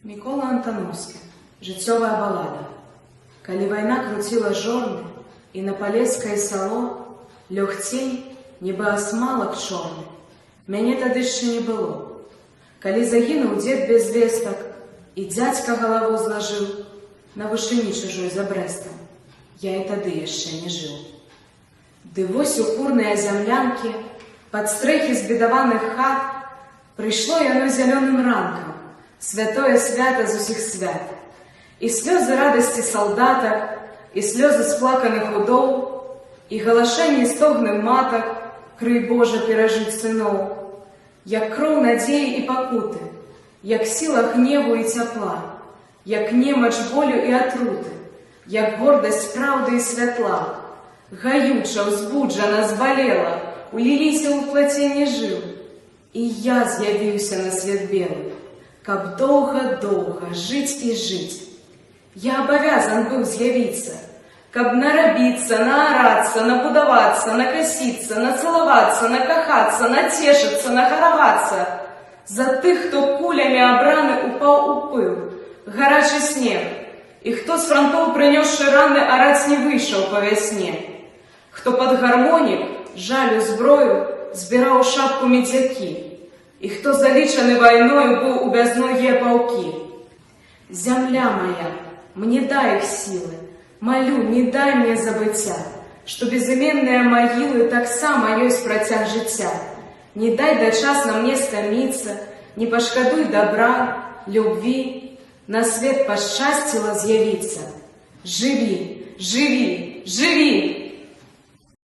Мікола Антановскі. Жыццёвая балада. Калі вайна круціла жорны, і на палескае сяло лёг цень, нібы асмалак чорны, мяне тады яшчэ не было. Калі загінуў дзед без вестак, і дзядзька галаву злажыў на вышыні чужой за Брэстам, я і тады яшчэ не жыў. Ды вось у курныя зямлянкі, пад стрэхі збедаваных хат, прыйшло яно зялёным ранкам, святое свята з усіх свят. І слёзы радасці салдатак, і слёзы сплаканых удоў, і галашэнні стогны матак, крый Божа перажыць сыноў, як кроў надзеі і пакуты, як сіла гневу і цяпла, як немач болю і атруты, як гордасць праўды і святла, гаюча, узбуджана, збалела, уліліся ў плаценне жыў. І я з'явіўся на свет белы, каб доўга-доўга жыць і жыць. Я абавязан быў з'явіцца, каб нарабіцца, наарацца, набудавацца, накасіцца, нацалавацца, накахацца, нацешыцца, нахаравацца за тых, хто кулямі абраны упаў у пыл, гарачы снег, і хто з франтоў, прынёсшы раны, араць не выйшаў па вясне, хто пад гармонік, жалю зброю, збіраў шапку медзякі, і хто залічаны вайною быў у бязногія паўкі. Зямля моя, мне дай их силы, молю, не дай мне забыцця, што безыменныя магілы таксама ёсць працяг жыцця. Не дай дачасна мне стаміцца, не пашкадуй добра, любві, на свет пашчасціла з'явіцца. Жыві, жыві, жыві!